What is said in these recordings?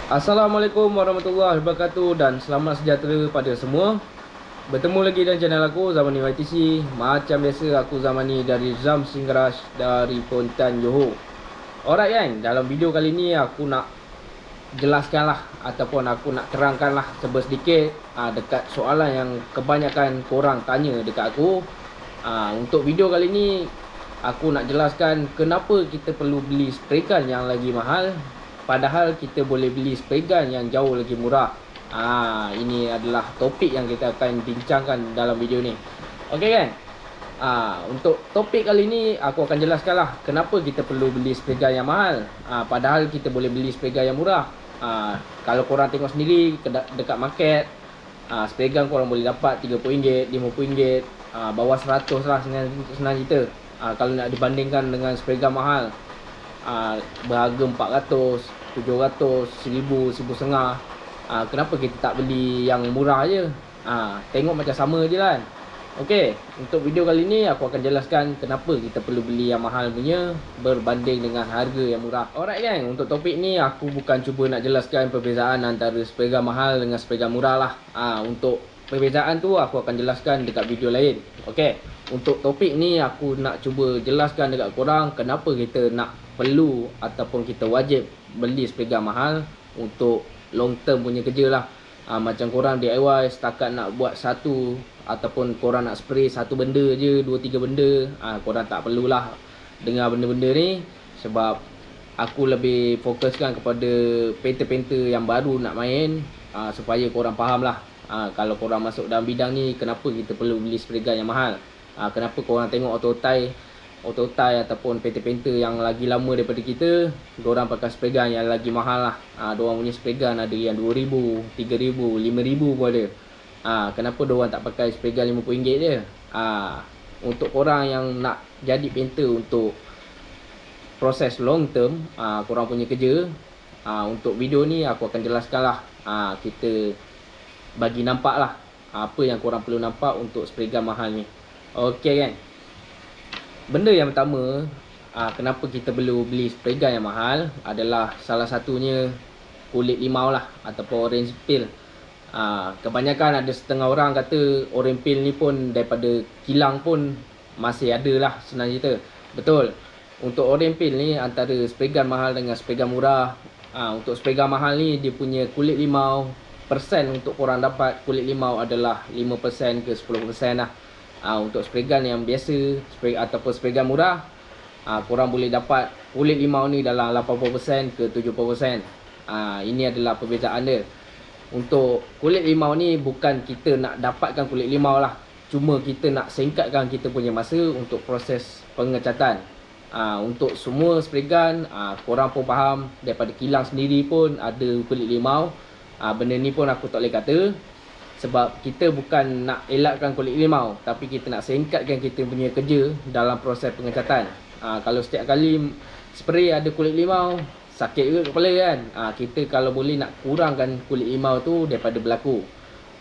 Assalamualaikum warahmatullahi wabarakatuh dan selamat sejahtera pada semua. Bertemu lagi dalam channel aku, Zamani YTC. Macam biasa, aku Zamani dari Zam Singgarash dari Pontian, Johor. Alright kan, dalam video kali ni aku nak jelaskan lah ataupun aku nak terangkan lah sedikit dekat soalan yang kebanyakan korang tanya dekat aku. Untuk video kali ni aku nak jelaskan kenapa kita perlu beli spray gun yang lagi mahal padahal kita boleh beli spray gun yang jauh lagi murah. Ini adalah topik yang kita akan bincangkan dalam video ni. Okey kan? Untuk topik kali ni aku akan jelaskan lah kenapa kita perlu beli spray gun yang mahal padahal kita boleh beli spray gun yang murah. Kalau korang tengok sendiri dekat market, spray gun korang boleh dapat RM30, RM50, bawah 100 lah senang cerita. Kalau nak dibandingkan dengan spray gun mahal, berharga 400, 700, 1000, 1500. Kenapa kita tak beli yang murah je? Tengok macam sama je lah. Okey, untuk video kali ni aku akan jelaskan kenapa kita perlu beli yang mahal punya berbanding dengan harga yang murah. Alright kan, untuk topik ni aku bukan cuba nak jelaskan perbezaan antara spray gun mahal dengan spray gun murah lah. Untuk perbezaan tu aku akan jelaskan dekat video lain. Okey, untuk topik ni aku nak cuba jelaskan dekat korang kenapa kita nak perlu ataupun kita wajib beli spray gun mahal untuk long term punya kerja lah. Macam korang DIY setakat nak buat satu ataupun korang nak spray satu benda je, 2-3 benda, korang tak perlulah dengar benda-benda ni. Sebab aku lebih fokuskan kepada painter-painter yang baru nak main, supaya korang faham lah. Kalau korang masuk dalam bidang ni, kenapa kita perlu beli spray gun yang mahal. Kenapa korang tengok Autotai ataupun painter-painter yang lagi lama daripada kita, diorang pakai spray gun yang lagi mahal lah. Diorang punya spray gun ada yang 2000, 3000, 5000 pun ada. Kenapa diorang tak pakai spray gun RM50 je? Untuk korang yang nak jadi painter untuk proses long term, korang punya kerja, untuk video ni aku akan jelaskan lah. Kita bagi nampak lah apa yang korang perlu nampak untuk spray gun mahal ni. Okey kan? Benda yang pertama, kenapa kita perlu beli spray gun yang mahal adalah salah satunya kulit limau lah ataupun orange peel. Kebanyakan ada setengah orang kata orange peel ni pun daripada kilang pun masih ada lah, senang cerita. Betul. Untuk orange peel ni antara spray gun mahal dengan spray gun murah. Untuk spray gun mahal ni dia punya kulit limau, persen untuk korang dapat kulit limau adalah 5% ke 10% lah. Untuk spray gun yang biasa ataupun spray gun murah, korang boleh dapat kulit limau ni dalam 80% ke 70%. Ini adalah perbezaan dia. Untuk kulit limau ni bukan kita nak dapatkan kulit limau lah, cuma kita nak singkatkan kita punya masa untuk proses pengecatan. Untuk semua spray gun, korang pun faham, daripada kilang sendiri pun ada kulit limau. Benda ni pun aku tak boleh kata, sebab kita bukan nak elakkan kulit limau, tapi kita nak singkatkan kita punya kerja dalam proses pengecatan. Kalau setiap kali spray ada kulit limau, sakit juga kepala kan. Kita kalau boleh nak kurangkan kulit limau tu daripada berlaku.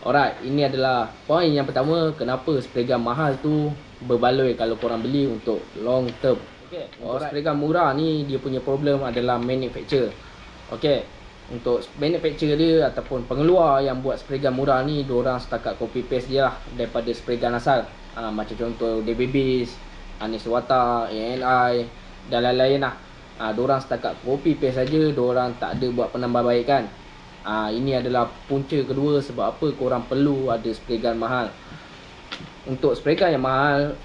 Alright, ini adalah poin yang pertama kenapa spray gun mahal tu berbaloi kalau korang beli untuk long term. Okay. Untuk spray gun murah ni dia punya problem adalah manufacture. Okey. Untuk manufacturer dia ataupun pengeluar yang buat spray gun murah ni, diorang setakat copy paste je lah daripada spray gun asal. Macam contoh DBBs, Anis Wata, ANI dan lain-lain lah. Diorang setakat copy paste saja, diorang tak ada buat penambahbaikan. Ini adalah punca kedua sebab apa korang perlu ada spray gun mahal. Untuk spray gun yang mahal,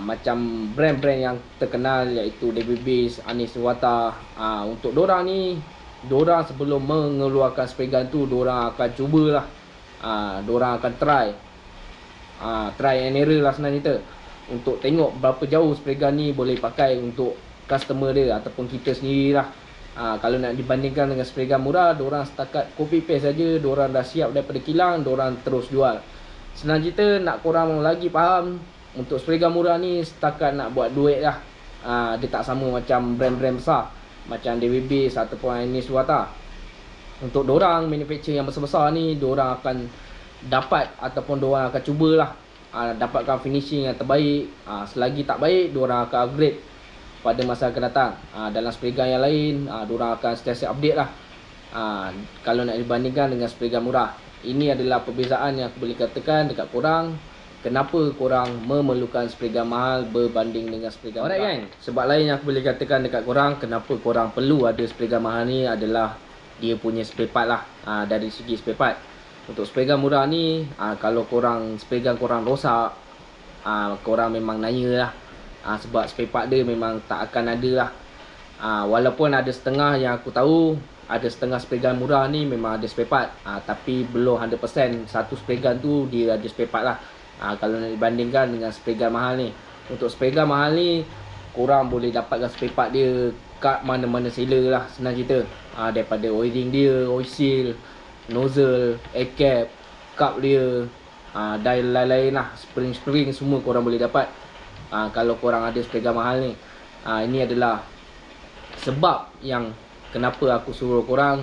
macam brand-brand yang terkenal iaitu DBBs, Anis Wata, untuk diorang ni, diorang sebelum mengeluarkan spray gun tu, diorang akan cubalah, diorang akan try and error lah senang cerita, untuk tengok berapa jauh spray gun ni boleh pakai untuk customer dia ataupun kita sendirilah. Kalau nak dibandingkan dengan spray gun murah, diorang setakat copy paste saja, diorang dah siap daripada kilang, diorang terus jual. Senang cerita, nak korang lagi faham, untuk spray gun murah ni setakat nak buat duit lah. Dia tak sama macam brand-brand besar macam DBBs ataupun Anis Wata. Untuk dorang manufacturer yang besar-besar ni, dorang akan dapat ataupun dorang akan cubalah dapatkan finishing yang terbaik. Selagi tak baik, dorang akan upgrade pada masa akan datang. Dalam spray gun yang lain, diorang akan sentiasa update lah. Kalau nak dibandingkan dengan spray gun murah, ini adalah perbezaan yang aku boleh katakan dekat korang. Kenapa korang memerlukan spray gun mahal berbanding dengan spray gun murah. Alright, gang. Sebab lain yang aku boleh katakan dekat korang kenapa korang perlu ada spray gun mahal ni adalah dia punya spare part lah. Dari segi spare part, untuk spray gun murah ni, kalau korang spray gun korang rosak, korang memang nanya lah. Sebab spare part dia memang tak akan ada lah. Walaupun ada setengah yang aku tahu, ada setengah spray gun murah ni memang ada spare part, tapi belum 100% satu spray gun tu dia ada spare part lah. Kalau nak dibandingkan dengan spray gun mahal ni. Untuk spray gun mahal ni, korang boleh dapatkan spare part dia kat mana-mana seller lah, senang cerita. Daripada oil ring dia, oil seal, nozzle, air cap, cup dia, dan lain-lain lah, spring-spring semua korang boleh dapat kalau korang ada spray gun mahal ni. Ini adalah sebab yang kenapa aku suruh korang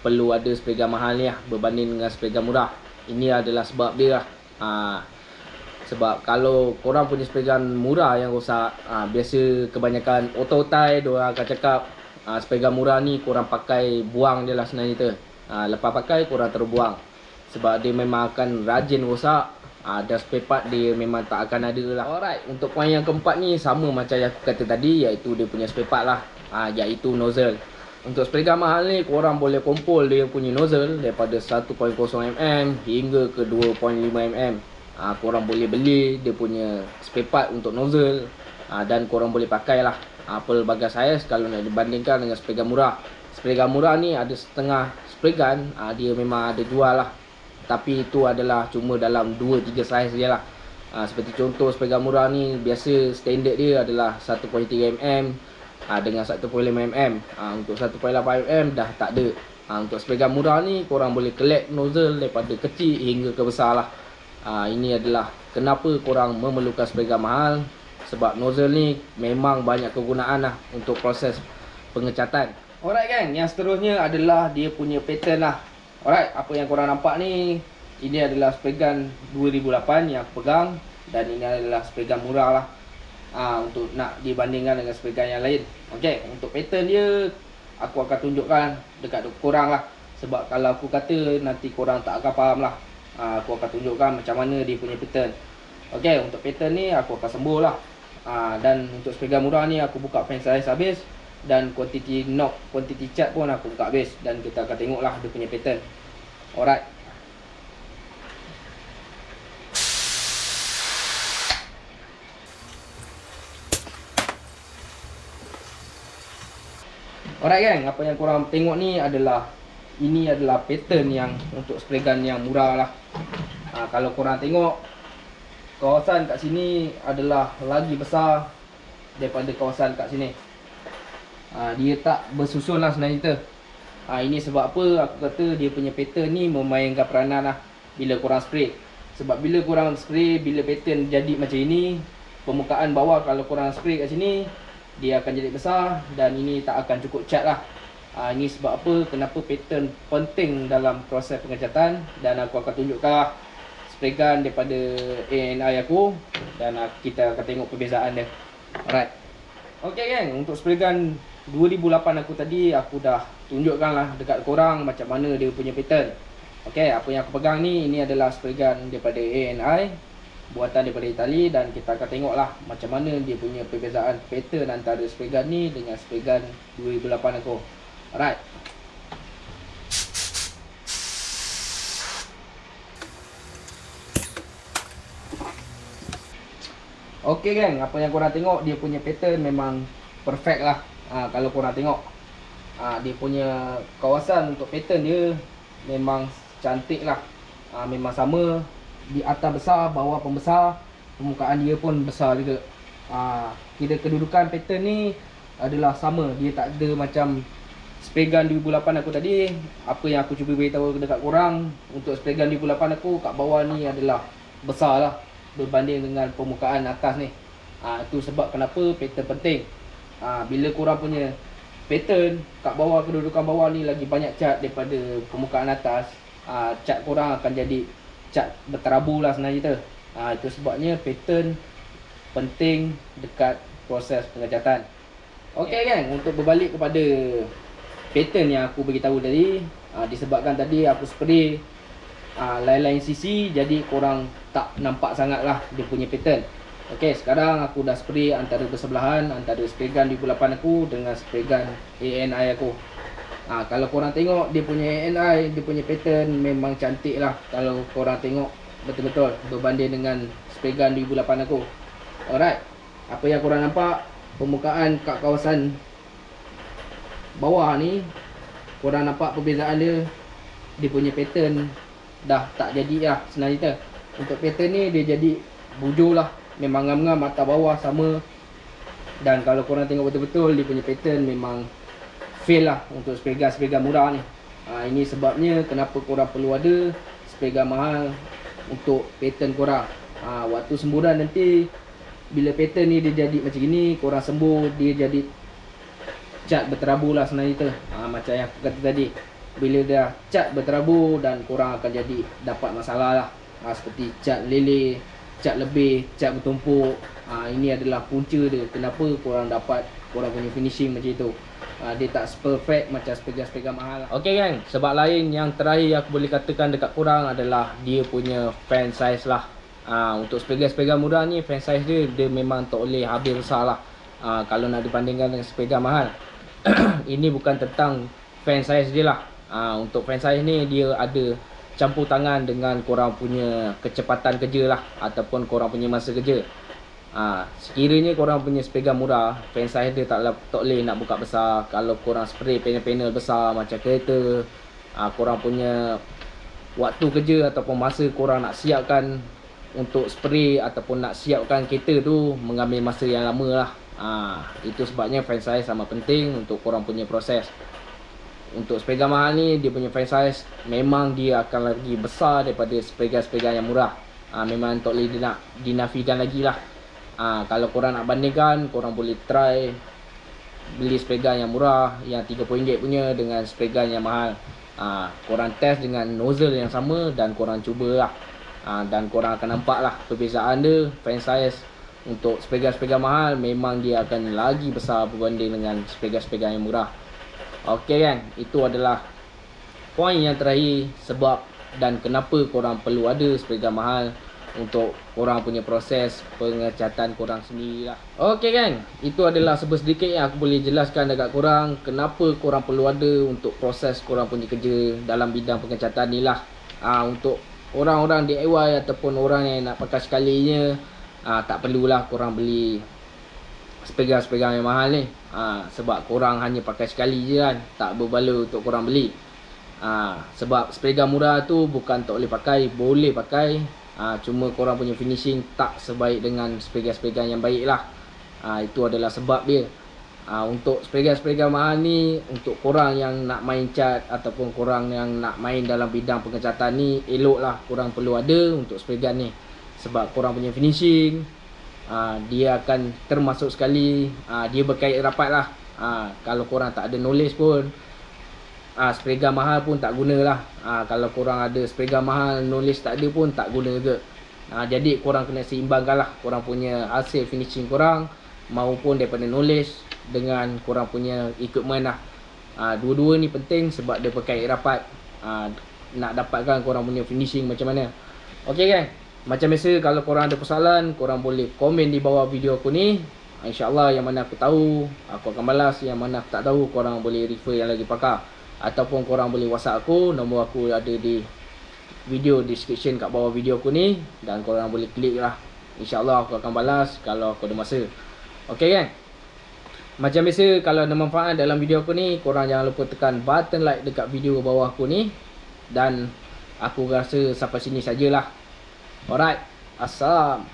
perlu ada spray gun mahal ni lah berbanding dengan spray gun murah. Ini adalah sebab dia lah. Sebab kalau korang punya spray gun murah yang rosak, biasa kebanyakan otai-otai diorang akan cakap spray gun murah ni korang pakai buang je lah, senang cerita. Lepas pakai korang terus buang, sebab dia memang akan rajin rosak. Dan spare part dia memang tak akan ada lah. Alright, untuk poin yang keempat ni sama macam yang aku kata tadi, iaitu dia punya spare part lah, iaitu nozzle. Untuk spray gun mahal ni, korang boleh kumpul dia punya nozzle daripada 1.0 mm hingga ke 2.5 mm. Korang boleh beli dia punya spare part untuk nozzle, dan korang boleh pakai lah pelbagai saiz kalau nak dibandingkan dengan spray gun murah. Spray gun murah ni ada setengah spray gun, dia memang ada jual lah, tapi itu adalah cuma dalam 2-3 saiz je lah. Seperti contoh spray gun murah ni, biasa standard dia adalah 1.3 mm dengan 1.5 mm. Untuk 1.8 mm dah tak ada. Untuk spray gun murah ni, korang boleh collect nozzle daripada kecil hingga ke besar lah. Ini adalah kenapa korang memerlukan spray gun mahal. Sebab nozzle ni memang banyak kegunaan lah untuk proses pengecatan. Alright gang, yang seterusnya adalah dia punya pattern lah. Alright, apa yang korang nampak ni, ini adalah spray gun 2008 yang aku pegang, dan ini adalah spray gun murah lah, untuk nak dibandingkan dengan spray gun yang lain. Okay, untuk pattern dia aku akan tunjukkan dekat korang lah. Sebab kalau aku kata nanti korang tak akan faham lah. Aku akan tunjukkan macam mana dia punya pattern. Okay, untuk pattern ni aku akan sembuh lah. Dan untuk spray gun murah ni aku buka fan size habis, dan quantity knob, quantity chart pun aku buka habis, dan kita akan tengok lah dia punya pattern. Alright. Alright gang, apa yang korang tengok ni adalah, ini adalah pattern yang untuk spray gun yang murah lah. Kalau korang tengok, kawasan kat sini adalah lagi besar daripada kawasan kat sini. Dia tak bersusun lah, senang cerita. Ini sebab apa aku kata dia punya pattern ni memainkan peranan lah bila korang spray. Sebab bila korang spray, bila pattern jadi macam ini, permukaan bawah kalau korang spray kat sini, dia akan jadi besar, dan ini tak akan cukup cat lah. Ini sebab apa, kenapa pattern penting dalam proses pengecatan. Dan aku akan tunjukkan spray gun daripada ANI aku, dan kita akan tengok perbezaan dia. Alright. Ok gang, untuk spray gun 2008 aku tadi, aku dah tunjukkan lah dekat korang macam mana dia punya pattern. Ok, apa yang aku pegang ni, ini adalah spray gun daripada ANI, buatan daripada Itali, dan kita akan tengok lah macam mana dia punya perbezaan pattern antara spray gun ni dengan spray gun 2008 aku. Alright. Ok gang, apa yang korang tengok, dia punya pattern memang perfect lah. Kalau korang tengok, dia punya kawasan untuk pattern dia memang cantik lah. Memang sama, di atas besar, bawah pun besar, permukaan dia pun besar juga. Kira kedudukan pattern ni adalah sama, dia tak ada macam spray gun 2008 aku tadi. Apa yang aku cuba beritahu dekat korang, untuk spray gun 2008 aku, kat bawah ni adalah besar lah berbanding dengan permukaan atas ni. Itu sebab kenapa pattern penting. Bila korang punya pattern kat bawah, kedudukan bawah ni lagi banyak cat daripada permukaan atas, cat korang akan jadi cat berterabur lah, senang cerita. Itu sebabnya pattern penting dekat proses pengecatan. Ok gang, untuk berbalik kepada pattern yang aku beritahu tadi. Disebabkan tadi aku spray lain-lain sisi, jadi korang tak nampak sangat lah dia punya pattern. Ok, sekarang aku dah spray antara bersebelahan, antara spray gun 2008 aku dengan spray gun ANI aku. Kalau korang tengok dia punya ANI, dia punya pattern memang cantik lah. Kalau korang tengok betul-betul berbanding dengan spray gun 2008 aku. Alright, apa yang korang nampak, permukaan kat kawasan bawah ni, korang nampak perbezaan dia. Dia punya pattern dah tak jadi lah, senang cerita. Untuk pattern ni dia jadi bujur lah, memang ngam-ngam mata bawah sama. Dan kalau korang tengok betul-betul, dia punya pattern memang fail lah untuk spray gun murah ni. Ini sebabnya kenapa korang perlu ada spray gun mahal untuk pattern korang. Waktu semburan nanti, bila pattern ni dia jadi macam gini, korang sembuh, dia jadi cat berterabur lah, senang cerita. Macam yang aku kata tadi, bila dah cat berterabur dan korang akan jadi dapat masalah lah. Seperti cat leleh, cat lebih, cat bertumpuk. Ini adalah punca dia kenapa korang dapat korang punya finishing macam itu. Dia tak perfect macam spray gun mahal lah. Ok kan, sebab lain yang terakhir aku boleh katakan dekat korang adalah dia punya fan size lah. Untuk spray gun murah ni, fan size dia memang tak boleh habis besar lah. Kalau nak dibandingkan dengan spray gun mahal. Ini bukan tentang fan size dia lah. Untuk fan size ni dia ada campur tangan dengan korang punya kecepatan kerja lah, ataupun korang punya masa kerja. Sekiranya korang punya spray gun murah, fan size dia tak boleh nak buka besar. Kalau korang spray panel-panel besar macam kereta, korang punya waktu kerja ataupun masa korang nak siapkan untuk spray ataupun nak siapkan kereta tu mengambil masa yang lama lah. Itu sebabnya fan size sama penting untuk korang punya proses. Untuk spray gun mahal ni, dia punya fan size memang dia akan lagi besar daripada spray gun yang murah. Memang tak boleh dinafikan lagi lah. Kalau korang nak bandingkan, korang boleh try beli spray gun yang murah, yang RM30 punya dengan spray gun yang mahal. Korang test dengan nozzle yang sama dan korang cubalah. Dan korang akan nampak lah perbezaan dia. Fan size untuk spray gun mahal memang dia akan lagi besar berbanding dengan spray gun yang murah. Ok kan, itu adalah poin yang terakhir sebab dan kenapa korang perlu ada spray gun mahal untuk korang punya proses pengecatan korang sendiri lah. Ok kan, itu adalah sedikit yang aku boleh jelaskan dekat korang kenapa korang perlu ada untuk proses korang punya kerja dalam bidang pengecatan ni lah. Untuk orang-orang DIY ataupun orang yang nak pakai sekalinya, tak perlulah korang beli spray gun yang mahal ni. Sebab korang hanya pakai sekali je kan, tak berbaloi untuk korang beli. Sebab spray gun murah tu bukan tak boleh pakai, boleh pakai. Cuma korang punya finishing tak sebaik dengan spray gun yang baik lah. Itu adalah sebab dia. Untuk spray gun mahal ni, untuk korang yang nak main cat ataupun korang yang nak main dalam bidang pengecatan ni, elok lah korang perlu ada untuk spray gun ni. Sebab korang punya finishing, dia akan termasuk sekali, dia berkait rapat lah. Kalau korang tak ada knowledge pun, spray gun mahal pun tak guna lah. Kalau korang ada spray gun mahal, knowledge tak ada pun tak guna juga. Jadi korang kena seimbangkan lah korang punya hasil finishing korang maupun daripada knowledge dengan korang punya equipment lah. Dua-dua ni penting sebab dia berkait rapat. Nak dapatkan korang punya finishing macam mana. Ok kan, macam biasa kalau korang ada persoalan, korang boleh komen di bawah video aku ni. InsyaAllah yang mana aku tahu, aku akan balas. Yang mana aku tak tahu, korang boleh refer yang lagi pakar. Ataupun korang boleh WhatsApp aku, nombor aku ada di video description kat bawah video aku ni. Dan korang boleh klik lah. InsyaAllah aku akan balas kalau aku ada masa. Ok kan, macam biasa kalau ada manfaat dalam video aku ni, korang jangan lupa tekan button like dekat video bawah aku ni. Dan aku rasa sampai sini sajalah. Alright, assalam.